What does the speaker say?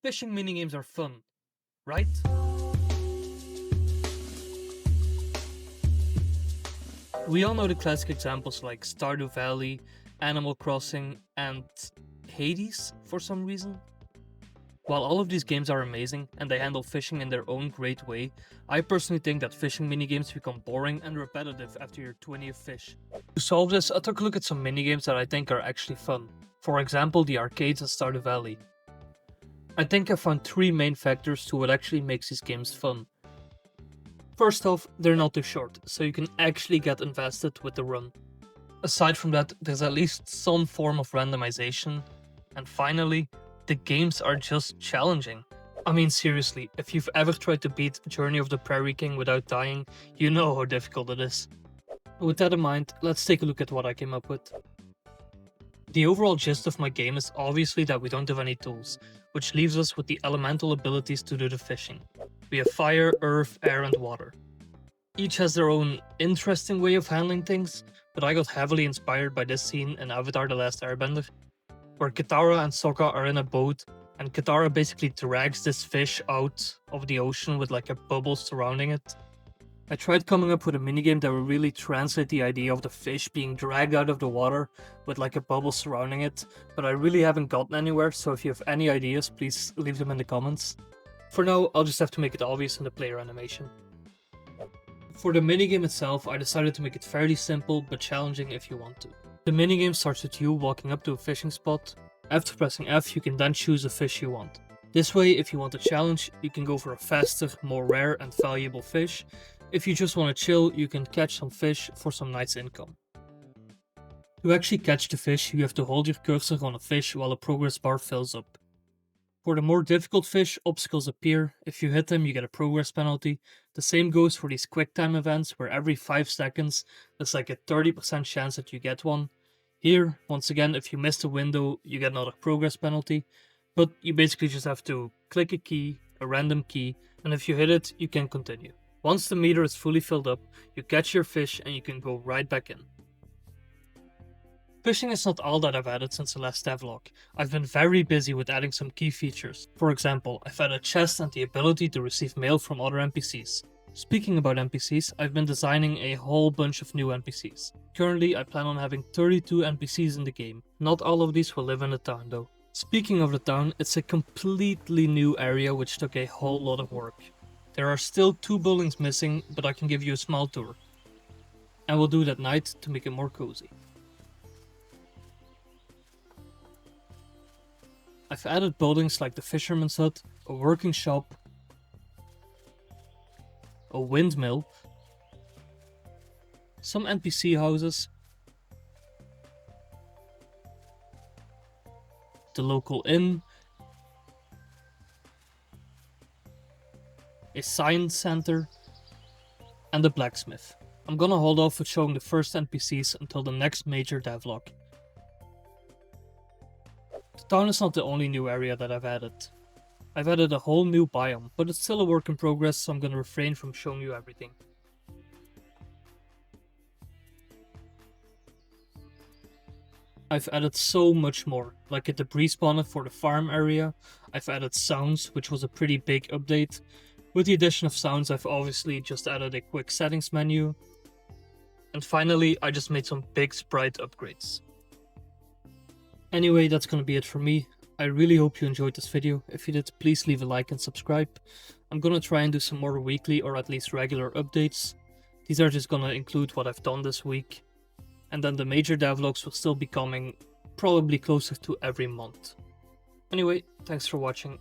Fishing minigames are fun, right? We all know the classic examples like Stardew Valley, Animal Crossing, and Hades for some reason. While all of these games are amazing and they handle fishing in their own great way, I personally think that fishing minigames become boring and repetitive after your 20th fish. To solve this, I took a look at some minigames that I think are actually fun. For example, the arcades in Stardew Valley. I think I found three main factors to what actually makes these games fun. First off, they're not too short, so you can actually get invested with the run. Aside from that, there's at least some form of randomization. And finally, the games are just challenging. I mean seriously, if you've ever tried to beat Journey of the Prairie King without dying, you know how difficult it is. With that in mind, let's take a look at what I came up with. The overall gist of my game is obviously that we don't have any tools, which leaves us with the elemental abilities to do the fishing. We have fire, earth, air and water. Each has their own interesting way of handling things, but I got heavily inspired by this scene in Avatar: The Last Airbender, where Katara and Sokka are in a boat, and Katara basically drags this fish out of the ocean with like a bubble surrounding it. I tried coming up with a minigame that would really translate the idea of the fish being dragged out of the water with like a bubble surrounding it, but I really haven't gotten anywhere, so if you have any ideas, please leave them in the comments. For now, I'll just have to make it obvious in the player animation. For the minigame itself, I decided to make it fairly simple but challenging if you want to. The minigame starts with you walking up to a fishing spot. After pressing F, you can then choose a fish you want. This way, if you want a challenge, you can go for a faster, more rare and valuable fish. If you just want to chill, you can catch some fish for some nice income. To actually catch the fish, you have to hold your cursor on a fish while a progress bar fills up. For the more difficult fish, obstacles appear. If you hit them, you get a progress penalty. The same goes for these quick time events, where every 5 seconds, there's like a 30% chance that you get one. Here, once again, if you miss the window, you get another progress penalty. But you basically just have to click a key, a random key, and if you hit it, you can continue. Once the meter is fully filled up, you catch your fish and you can go right back in. Fishing is not all that I've added since the last devlog. I've been very busy with adding some key features. For example, I've added chests and the ability to receive mail from other NPCs. Speaking about NPCs, I've been designing a whole bunch of new NPCs. Currently, I plan on having 32 NPCs in the game. Not all of these will live in the town though. Speaking of the town, it's a completely new area which took a whole lot of work. There are still 2 buildings missing, but I can give you a small tour. And we'll do it at night to make it more cozy. I've added buildings like the fisherman's hut, a working shop, a windmill, some NPC houses, the local inn, a science center, and a blacksmith. I'm gonna hold off with showing the first NPCs until the next major devlog. The town is not the only new area that I've added. I've added a whole new biome, but it's still a work in progress, so I'm gonna refrain from showing you everything. I've added so much more, like a debris spawner for the farm area. I've added sounds, which was a pretty big update. With the addition of sounds, I've obviously just added a quick settings menu. And finally, I just made some big sprite upgrades. Anyway, that's gonna be it for me. I really hope you enjoyed this video. If you did, please leave a like and subscribe. I'm gonna try and do some more weekly or at least regular updates. These are just gonna include what I've done this week. And then the major devlogs will still be coming, probably closer to every month. Anyway, thanks for watching.